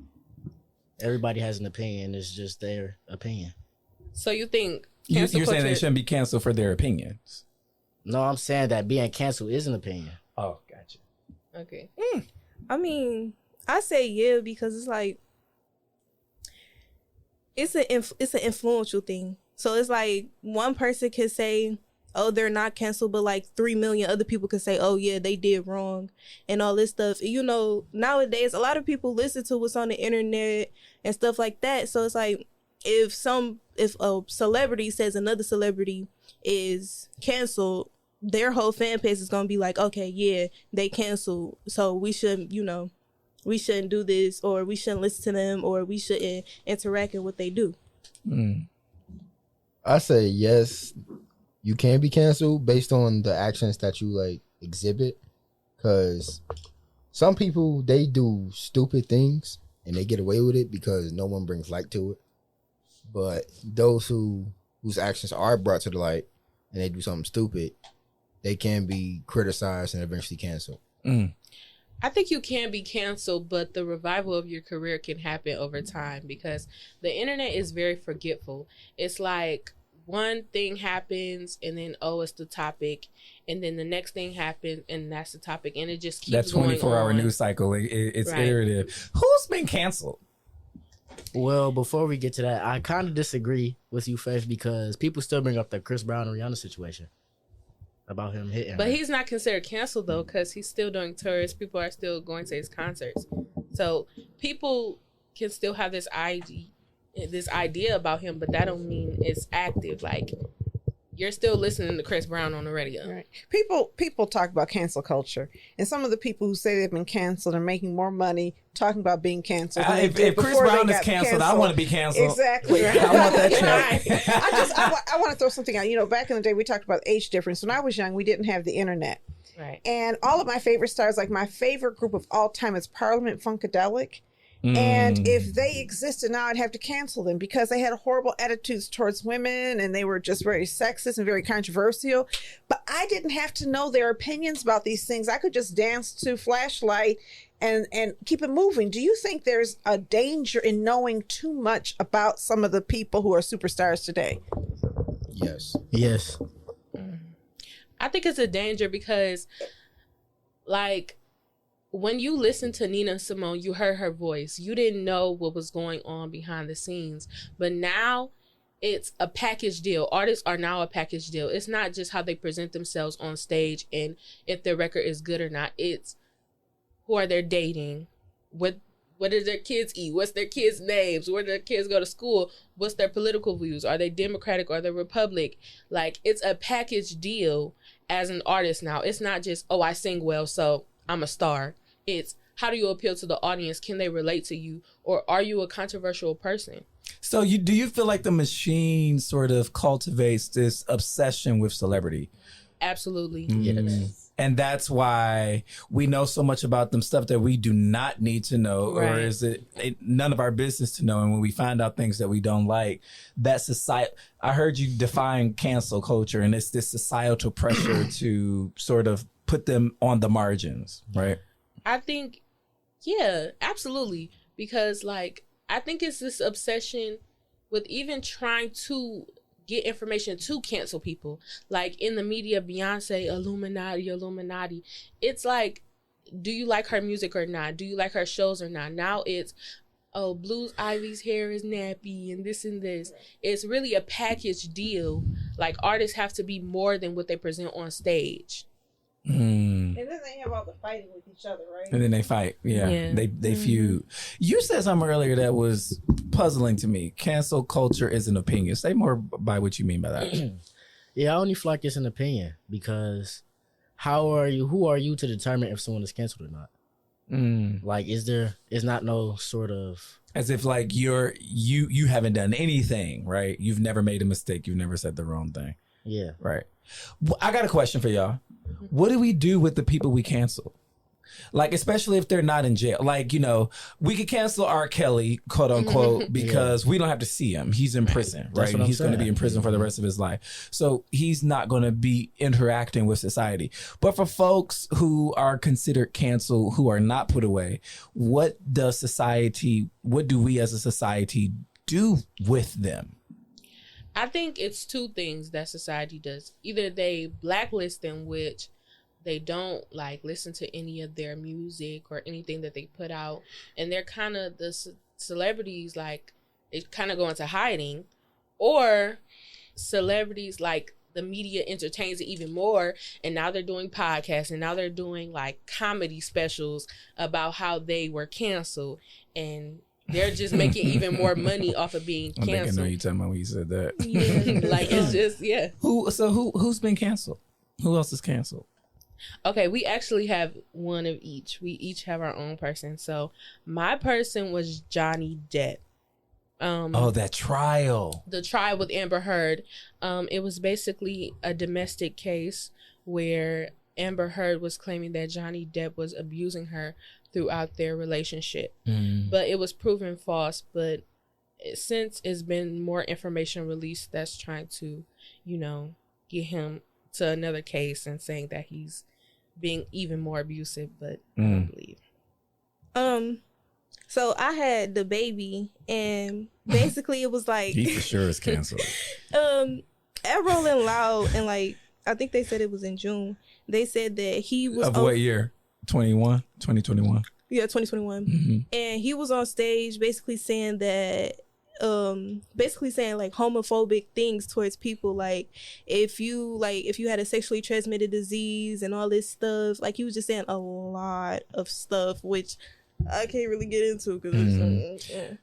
Everybody has an opinion. It's just their opinion. So you think You're cancel saying they culture- shouldn't be canceled for their opinions. No, I'm saying that being canceled is an opinion. Oh, gotcha. Okay. I mean, I say yeah because it's like it's an influential thing. So it's like one person can say, "Oh, they're not canceled," but like 3 million other people could say, "Oh yeah, they did wrong," and all this stuff. You know, nowadays a lot of people listen to what's on the internet and stuff like that. So it's like if a celebrity says another celebrity is canceled, their whole fan base is gonna be like, okay, yeah, they canceled, so we shouldn't do this, or we shouldn't listen to them, or we shouldn't interact in what they do. I say yes, you can be canceled based on the actions that you like exhibit, because some people, they do stupid things and they get away with it because no one brings light to it. But those whose actions are brought to the light and they do something stupid, they can be criticized and eventually canceled. I think you can be canceled, but the revival of your career can happen over time because the internet is very forgetful. It's like one thing happens and then, it's the topic. And then the next thing happens and that's the topic. And it just keeps That going 24-hour on. news cycle, it's Right. iterative. Who's been canceled? Well, before we get to that, I kind of disagree with you, Faith, because people still bring up the Chris Brown and Rihanna situation about him hitting But her. he's not considered canceled though because he's still doing tours. People are still going to his concerts. So people can still have this idea about him, but that don't mean it's active. Like you're still listening to Chris Brown on the radio. Right. People talk about cancel culture, and some of the people who say they've been canceled are making more money talking about being canceled. than they If did Chris before they Brown is got canceled, I want to be canceled. Exactly. I want that Right. check. I want to throw something out. You know, back in the day, we talked about age difference. When I was young, we didn't have the internet. Right. And all of my favorite stars, like my favorite group of all time is Parliament Funkadelic. And if they existed now, I'd have to cancel them because they had horrible attitudes towards women and they were just very sexist and very controversial. But I didn't have to know their opinions about these things. I could just dance to Flashlight and keep it moving. Do you think there's a danger in knowing too much about some of the people who are superstars today? Yes. Yes. I think it's a danger because, like, when you listen to Nina Simone, you heard her voice. You didn't know what was going on behind the scenes. But now it's a package deal. Artists are now a package deal. It's not just how they present themselves on stage and if their record is good or not. It's who are they dating? What do their kids eat? What's their kids' names? Where do their kids go to school? What's their political views? Are they Democratic or are they Republic? Like, it's a package deal as an artist now. It's not just, I sing well, so I'm a star. It's how do you appeal to the audience? Can they relate to you? Or are you a controversial person? So do you feel like the machine sort of cultivates this obsession with celebrity? Absolutely. Yes. And that's why we know so much about them stuff that we do not need to know, or Right. is it none of our business to know? And when we find out things that we don't like, that's society. I heard you define cancel culture, and it's this societal pressure to sort of put them on the margins, right? I think, yeah, absolutely. Because, like, I think it's this obsession with even trying to get information to cancel people. Like, in the media, Beyonce, Illuminati. It's like, do you like her music or not? Do you like her shows or not? Now it's, Blues Ivy's hair is nappy and this and this. It's really a package deal. Like, artists have to be more than what they present on stage. And then they have all the fighting with each other, right? And then they fight. Yeah. They feud. You said something earlier that was puzzling to me. Cancel culture is an opinion. Say more by what you mean by that. Yeah, I only feel like it's an opinion because who are you to determine if someone is canceled or not? Like, is not no sort of, as if like you haven't done anything, right? You've never made a mistake. You've never said the wrong thing. Yeah. Right. I got a question for y'all. What do we do with the people we cancel? Like, especially if they're not in jail. Like, we could cancel R. Kelly, quote unquote, because we don't have to see him. He's in prison, right? And he's going to be in prison for the rest of his life. So he's not going to be interacting with society. But for folks who are considered canceled, who are not put away, what do we as a society do with them? I think it's two things that society does. Either they blacklist them, which they don't like listen to any of their music or anything that they put out, and they're kind of the celebrities, like they kind of go into hiding, or celebrities, like the media entertains it even more, and now they're doing podcasts, and now they're doing like comedy specials about how they were canceled, and they're just making even more money off of being canceled. I think I know you talking about when you said that. Yeah, like it's just Who's been canceled? Who else is canceled? Okay, we actually have one of each. We each have our own person. So my person was Johnny Depp. That trial. The trial with Amber Heard. It was basically a domestic case where Amber Heard was claiming that Johnny Depp was abusing her throughout their relationship. But it was proven false. But since it's been more information released that's trying to, get him to another case and saying that he's being even more abusive, but I don't believe. So I had the baby, and basically it was like he for sure is canceled. At Rolling Loud, and like I think they said it was in June. They said that he was of what year? 2021. Yeah, 2021. And he was on stage basically saying that like homophobic things towards people, like if you had a sexually transmitted disease and all this stuff. Like he was just saying a lot of stuff, which I can't really get into because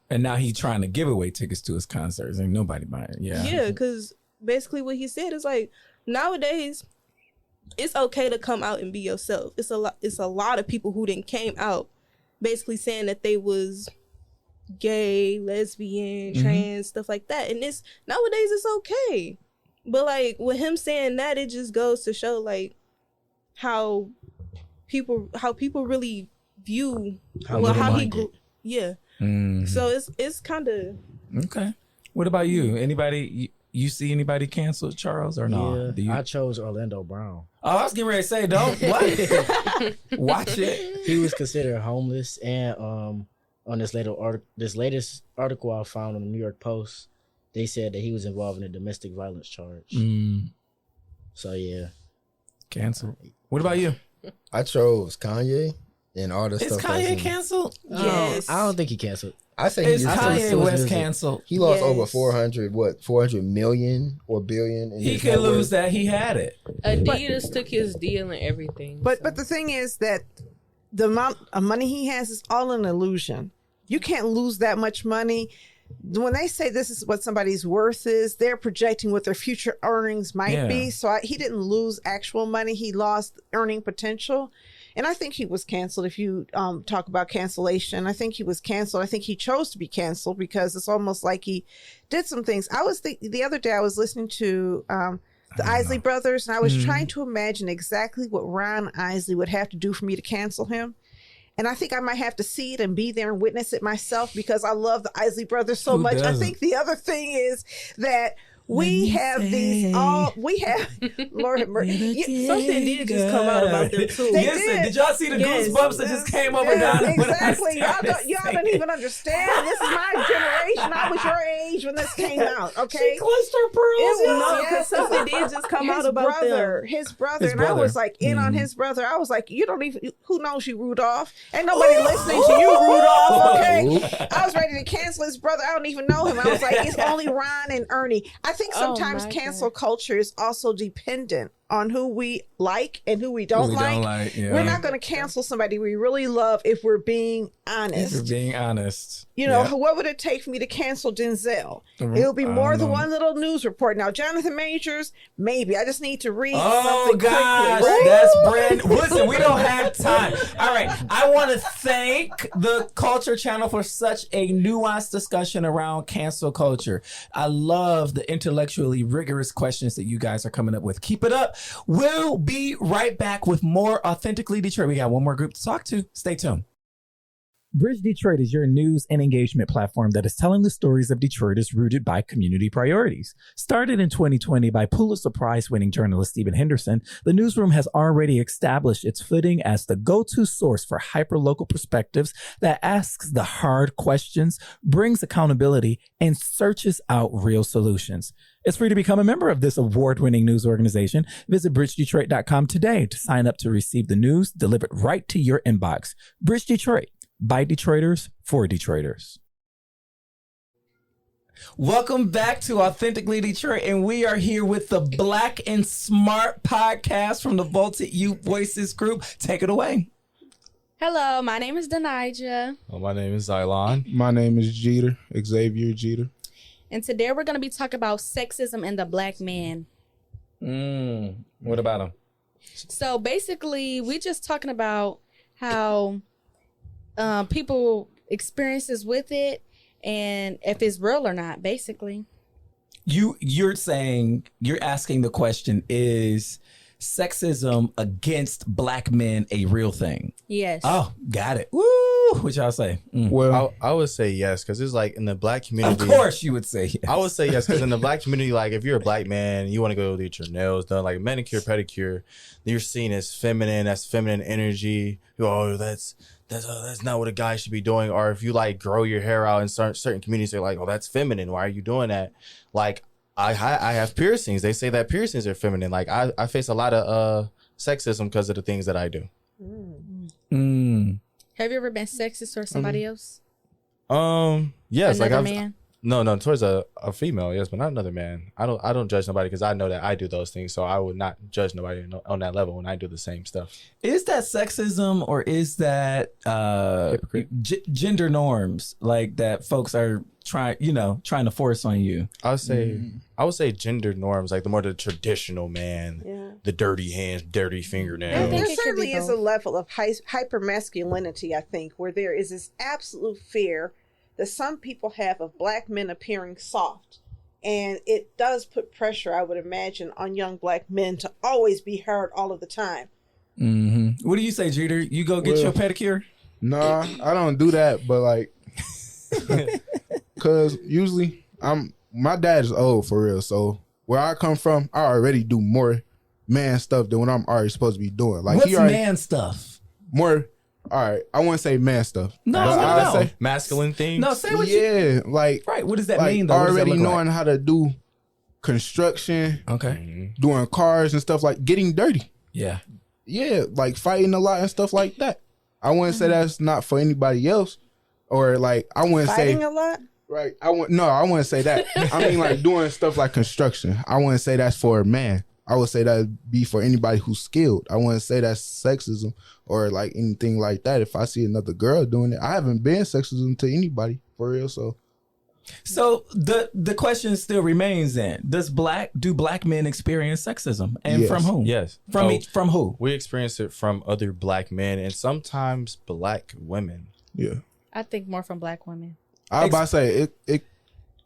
and now he's trying to give away tickets to his concerts. Ain't nobody buying. Yeah, because basically what he said is like nowadays it's okay to come out and be yourself. It's a lot of people who didn't came out basically saying that they was gay, lesbian, trans, stuff like that, and it's nowadays it's okay. But like with him saying that, it just goes to show like how people really view how he grew. So it's kind of okay. What about you? Anybody you see anybody canceled, Charles, or no? I chose Orlando Brown. Oh, I was getting ready to say, don't what? Watch it. He was considered homeless, and on this latest article I found on the New York Post, they said that he was involved in a domestic violence charge. So yeah, canceled. What about you? I chose Kanye and all the stuff. Is Kanye canceled? Yes. I don't think he canceled. I say is Kanye West canceled? He lost over 400 million or billion. He could lose that. He had it. Adidas took his deal and everything. But the thing is that the amount of money he has is all an illusion. You can't lose that much money. When they say this is what somebody's worth is, they're projecting what their future earnings might be. So he didn't lose actual money. He lost earning potential. And I think he was canceled. If you talk about cancellation, I think he was canceled. I think he chose to be canceled because it's almost like he did some things. The other day I was listening to the Isley Brothers, and I was trying to imagine exactly what Ron Isley would have to do for me to cancel him. And I think I might have to see it and be there and witness it myself because I love the Isley Brothers so much. I think the other thing is that we have Lord have mercy. Something did just come out about them too. Did y'all see the goosebumps that just came over Donna? Exactly. Y'all don't even understand. This is my generation. I was your age when this came out. Okay. She clutched her pearls. No, because something did just come out about them. His brother. And I was like in on his brother. I was like, you don't even. Who knows you, Rudolph? Ain't nobody listening to you, Rudolph. Okay. I was ready to cancel his brother. I don't even know him. I was like, it's only Ron and Ernie. I think sometimes cancel culture is also dependent on who we like and who we don't like. Yeah. We're not going to cancel somebody we really love if we're being honest. If we're being honest. You know, what would it take for me to cancel Denzel? It'll be more than one little news report. Now, Jonathan Majors, maybe. I just need to read something gosh, quickly. that's brand. Listen, we don't have time. All right, I want to thank the Culture Channel for such a nuanced discussion around cancel culture. I love the intellectually rigorous questions that you guys are coming up with. Keep it up. We'll be right back with more Authentically Detroit. We got one more group to talk to. Stay tuned. Bridge Detroit is your news and engagement platform that is telling the stories of Detroiters rooted by community priorities. Started in 2020 by Pulitzer Prize-winning journalist Stephen Henderson, the newsroom has already established its footing as the go-to source for hyper-local perspectives that asks the hard questions, brings accountability, and searches out real solutions. It's free to become a member of this award-winning news organization. Visit bridgedetroit.com today to sign up to receive the news delivered right to your inbox. Bridge Detroit. By Detroiters, for Detroiters. Welcome back to Authentically Detroit, and we are here with the Black and Smart podcast from the Vaulted Youth Voices group. Take it away. Hello, my name is Denija. Well, my name is Zylon. My name is Jeter, Xavier Jeter. And today we're going to be talking about sexism in the Black man. What about him? So basically, we're just talking about how people experiences with it and if it's real or not, basically. You're asking the question, is sexism against Black men a real thing? Yes. Oh, got it. Woo! What y'all say? Well, I would say yes, because it's like in the Black community. Of course you would say yes. I would say yes, because in the Black community, like if you're a Black man, you want to go get your nails done, like manicure, pedicure, you're seen as feminine, that's feminine energy. Oh, that's not what a guy should be doing. Or if you like grow your hair out in certain communities, they're like, oh, that's feminine. Why are you doing that? Like I have piercings. They say that piercings are feminine. Like I face a lot of sexism because of the things that I do. Have you ever been sexist towards somebody else? Yes. Another like man? No, towards a female, yes, but not another man. I don't judge nobody because I know that I do those things, so I would not judge nobody on that level when I do the same stuff. Is that sexism or is that gender norms like that folks are trying to force on you? I would say gender norms, like the more the traditional man, the dirty hands, dirty fingernails. There certainly is a level of hyper masculinity, I think, where there is this absolute fear that some people have of Black men appearing soft. And it does put pressure, I would imagine, on young Black men to always be hard all of the time. What do you say, Jeter? You go get your pedicure? Nah, I don't do that, but like, cause usually my dad is old for real. So where I come from, I already do more man stuff than what I'm already supposed to be doing. Like, what's man stuff? More. All right, I wouldn't say man stuff. No, I say masculine things. No, say what like right. What does that like mean? Though? Already knowing how to do construction, doing cars and stuff, like getting dirty. Yeah, like fighting a lot and stuff like that. I wouldn't say that's not for anybody else, or like I wouldn't fighting say a lot. Right, I wouldn't say that. I mean, like doing stuff like construction. I wouldn't say that's for a man. I would say that'd be for anybody who's skilled. I wouldn't say that's sexism or like anything like that. If I see another girl doing it, I haven't been sexism to anybody for real. So the question still remains then: do black men experience sexism, and Yes. from whom? Yes, From who? We experience it from other Black men and sometimes Black women. Yeah, I think more from Black women. I was about to say it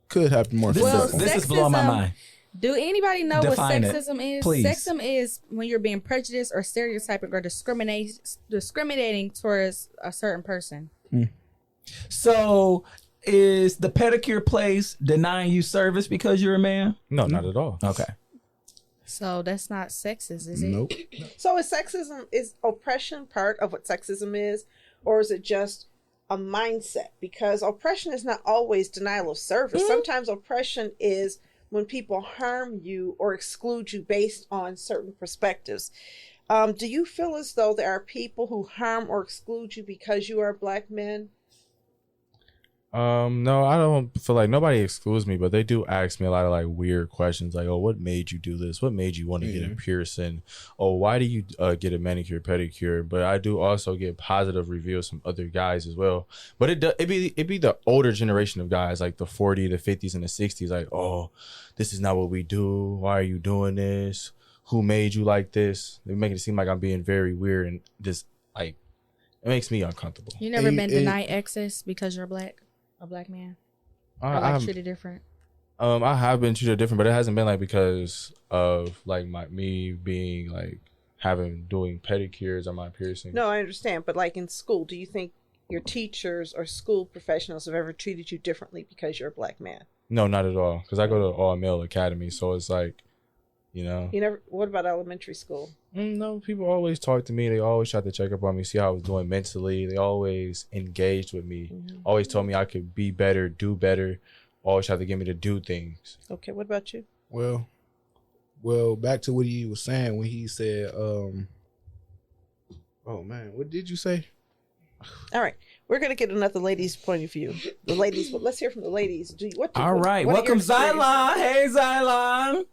could happen more. This is blowing my mind. Do anybody know Define what it, sexism is? please. Sexism is when you're being prejudiced or stereotyping or discriminating towards a certain person. So, is the pedicure place denying you service because you're a man? No, not at all. Okay. So that's not sexist, is it? Nope. So is oppression part of what sexism is, or is it just a mindset? Because oppression is not always denial of service. Sometimes oppression is when people harm you or exclude you based on certain perspectives. Do you feel as though there are people who harm or exclude you because you are Black men? No, I don't feel like nobody excludes me, but they do ask me a lot of like weird questions, like, "Oh, what made you do this? What made you want to get a piercing? Oh, why do you get a manicure, pedicure?" But I do also get positive reviews from other guys as well. But it be the older generation of guys, like the 40, the 50s, and the 60s, like, "Oh, this is not what we do. Why are you doing this? Who made you like this?" They make it seem like I'm being very weird and just like it makes me uncomfortable. You never been denied access because you're black? A black man? Or like treated different? I have been treated different, but it hasn't been like because of like me being like doing pedicures or my piercing. No, I understand. But like in school, do you think your teachers or school professionals have ever treated you differently because you're a black man? No, not at all. Because I go to all male academy, so it's like, you know. You never. What about elementary school? No, people always talk to me. They always try to check up on me, see how I was doing mentally. They always engaged with me. Always told me I could be better, do better. Always tried to get me to do things. Okay, what about you? Well, back to what he was saying when he said, oh man, what did you say? All right, we're gonna get another lady's point of view. The ladies, but let's hear from the ladies. All right, welcome Xylon. Hey Xylon.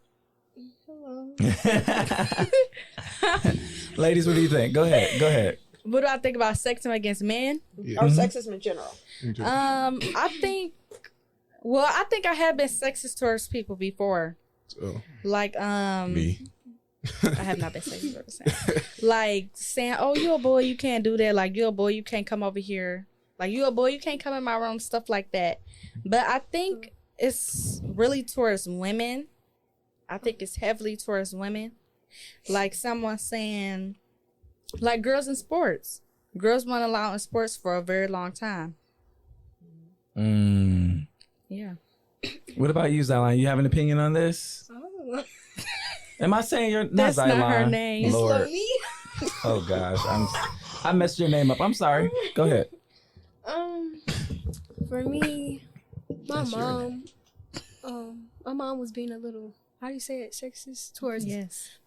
Ladies, what do you think? Go ahead. What do I think about sexism against men? Or sexism in general? I think I have been sexist towards people before. Like me. I have not been sexist towards them. Like saying, "Oh, you a boy, you can't do that. Like you a boy, you can't come over here. Like you a boy, you can't come in my room." Stuff like that. But I think it's really towards women. I think it's heavily towards women. Like someone saying, like girls in sports. Girls weren't allowed in sports for a very long time. Yeah. What about you, Xylon? You have an opinion on this? I don't know. Am I saying you're not That's Xylon? not her name. Lord. It's me. Oh gosh, I messed your name up. I'm sorry. Go ahead. For me, my That's your mom was being a little, how do you say it, sexist towards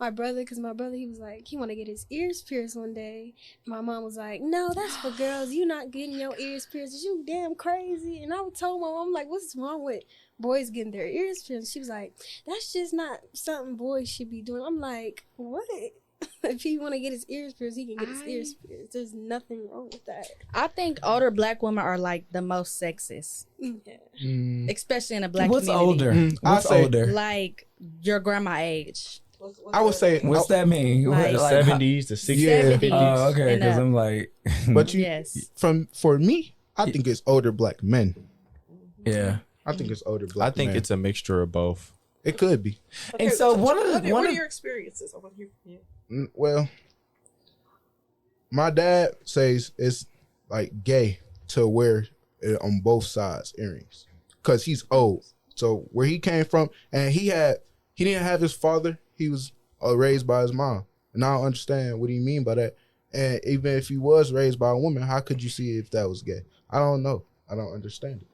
my brother, because my brother, he was like, he want to get his ears pierced one day. My mom was like, "No, that's for girls. You not getting your ears pierced. You damn crazy." And I would tell my mom, like, what's wrong with boys getting their ears pierced? She was like, "That's just not something boys should be doing." I'm like, what? If he want to get his ears pierced, he can get his ears pierced. There's nothing wrong with that. I think older black women are like the most sexist. Yeah. Especially in a black What's community. older? What's older? Like your grandma age. I would say, What's that mean? Like- The 70s, the 60s, Yeah. 50s. Oh, okay. And Because up. I'm like, but you, Yes. for me, I think it's older black men. yeah. I think it's older black I think men. it's a mixture of both. It could be. And so one of what the are your experiences? I want to hear from you. Well, my dad says it's like gay to wear it on both sides earrings because he's old. So where he came from, and he didn't have his father. He was raised by his mom, and I don't understand what do you mean by that. And even if he was raised by a woman, how could you see if that was gay? I don't know. I don't understand it.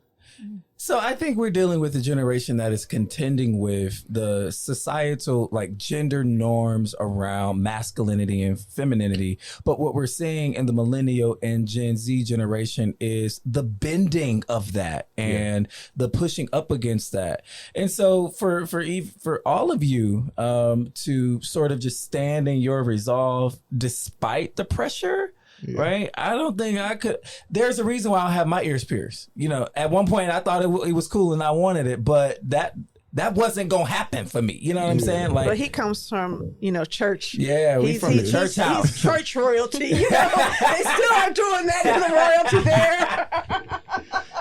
So I think we're dealing with a generation that is contending with the societal, like, gender norms around masculinity and femininity. But what we're seeing in the millennial and Gen Z generation is the bending of that and the pushing up against that. And so for all of you to sort of just stand in your resolve despite the pressure. Yeah. Right? I don't think I could. There's a reason why I have my ears pierced. You know, at one point I thought it was cool and I wanted it, but that wasn't going to happen for me. You know what I'm saying? Like, but he comes from, church. Yeah, we from the church house. He's church royalty. They still are doing that in the royalty there.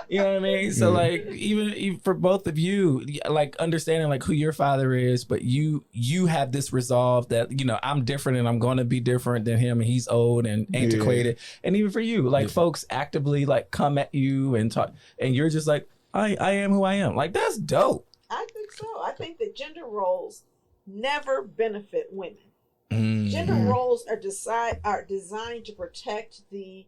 You know what I mean? So like, even for both of you, like understanding like who your father is, but you have this resolve that, I'm different and I'm going to be different than him, and he's old and antiquated. And even for you, like folks actively like come at you and talk, and you're just like, I am who I am. Like, that's dope. I think so. I think that gender roles never benefit women. Gender roles are designed to protect the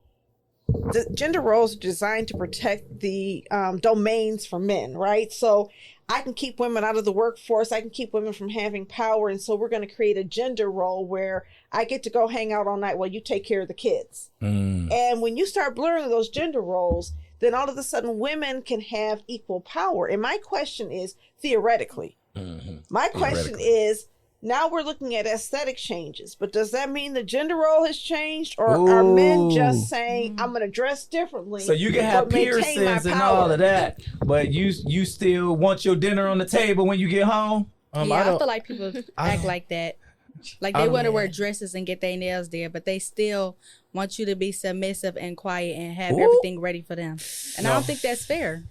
gender roles are designed to protect the domains for men, right? So I can keep women out of the workforce. I can keep women from having power. And so we're going to create a gender role where I get to go hang out all night while you take care of the kids. And when you start blurring those gender roles, then all of a sudden women can have equal power. And my question is, theoretically, my question is, now we're looking at aesthetic changes, but does that mean the gender role has changed, or are men just saying, I'm going to dress differently? So you can have piercings and all of that, but you still want your dinner on the table when you get home? I feel like people act like that. Like they want to wear dresses and get their nails there, but they still want you to be submissive and quiet and have everything ready for them. And I don't think that's fair.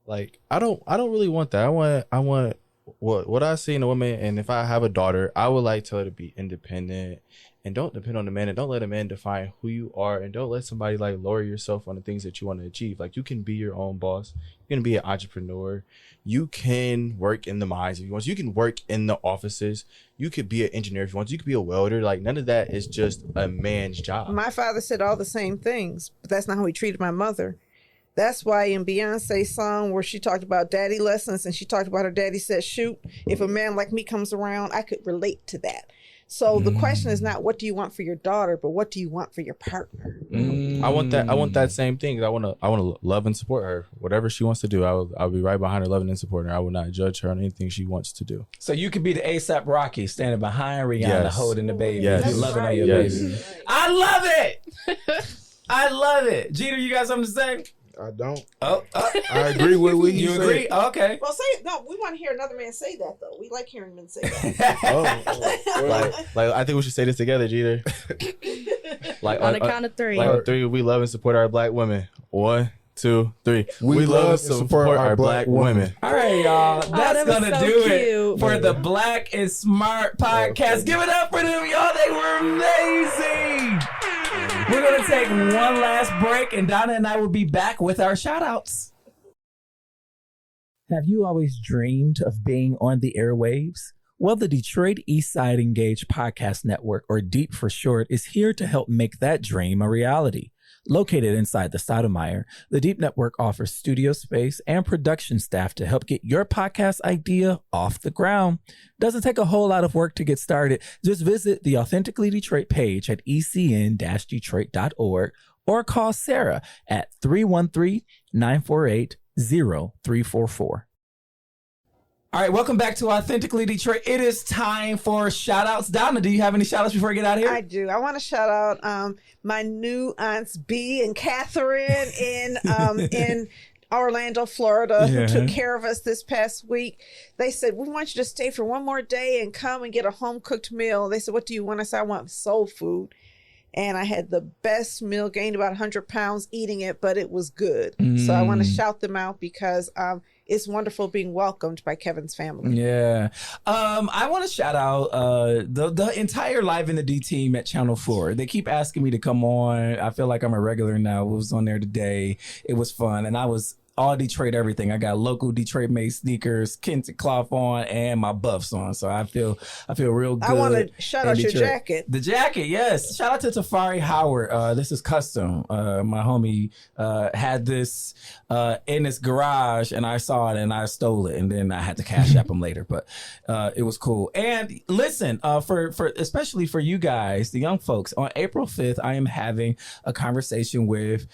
Like I don't really want that. I want what I see in a woman, and if I have a daughter, I would like her to be independent and don't depend on the man, and don't let a man define who you are, and don't let somebody like lower yourself on the things that you want to achieve. Like you can be your own boss. You can be an entrepreneur. You can work in the mines if you want. You can work in the offices. You could be an engineer if you want. You could be a welder. Like none of that is just a man's job. My father said all the same things, but that's not how he treated my mother. That's why in Beyonce's song where she talked about daddy lessons and she talked about her daddy said, shoot, if a man like me comes around, I could relate to that. So the question is not what do you want for your daughter, but what do you want for your partner? I want that same thing. I want to love and support her. Whatever she wants to do, I'll be right behind her, loving and supporting her. I will not judge her on anything she wants to do. So you could be the ASAP Rocky standing behind Rihanna, holding the baby, loving on your baby. I love it. I love it. Jeter, you got something to say? I don't. I agree with what he You said. agree? Okay. Well, say it. No, we want to hear another man say that, though. We like hearing men say that. Like I think we should say this together, Jeter. Like on the count of three. Like on three, we love and support our black women. 1, 2, 3. We love and support our black women. All right, y'all. That's that was gonna so do cute. it for the Black and Smart podcast. Give it up for them, y'all. They were amazing. We're going to take one last break, and Donna and I will be back with our shout-outs. Have you always dreamed of being on the airwaves? Well, the Detroit Eastside Engaged Podcast Network, or DEEP for short, is here to help make that dream a reality. Located inside the Sotomayor, the DEEP Network offers studio space and production staff to help get your podcast idea off the ground. Doesn't take a whole lot of work to get started. Just visit the Authentically Detroit page at ecn-detroit.org or call Sarah at 313-948-0344. All right, welcome back to Authentically Detroit. It is time for shout-outs. Donna, do you have any shout-outs before we get out of here? I do. I want to shout out my new aunts B and Catherine in Orlando, Florida, who took care of us this past week. They said, we want you to stay for one more day and come and get a home-cooked meal. They said, what do you want? I said, I want soul food. And I had the best meal, gained about 100 pounds eating it, but it was good. So I want to shout them out because it's wonderful being welcomed by Kevin's family. Yeah. I want to shout out the entire Live in the D team at Channel 4. They keep asking me to come on. I feel like I'm a regular now. I was on there today. It was fun. And I was all Detroit everything. I got local Detroit made sneakers, Kente cloth on, and my buffs on. So I feel real good. I want to shout out your jacket. The jacket, yes. Shout out to Tafari Howard. This is custom. My homie had this in his garage, and I saw it and I stole it, and then I had to cash app him later. But it was cool. And listen, for especially for you guys, the young folks, on April 5th, I am having a conversation with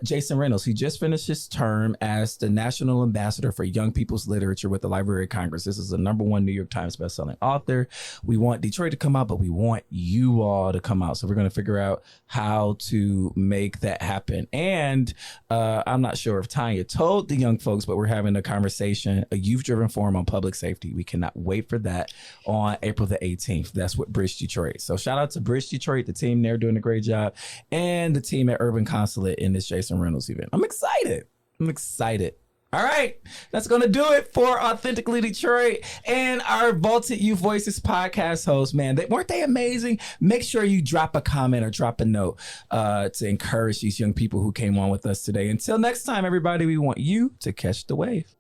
Jason Reynolds. He just finished his term as the National Ambassador for Young People's Literature with the Library of Congress. This is the #1 New York Times bestselling author. We want Detroit to come out, but we want you all to come out. So we're going to figure out how to make that happen. And I'm not sure if Tanya told the young folks, but we're having a conversation, a youth-driven forum on public safety. We cannot wait for that on April the 18th. That's with Bridge Detroit. So shout out to Bridge Detroit, the team there doing a great job, and the team at Urban Consulate in this Jason Reynolds event. I'm excited. All right, that's going to do it for Authentically Detroit and our Vaulted Youth Voices podcast hosts. Man, weren't they amazing? Make sure you drop a comment or drop a note to encourage these young people who came on with us today. Until next time, everybody, we want you to catch the wave.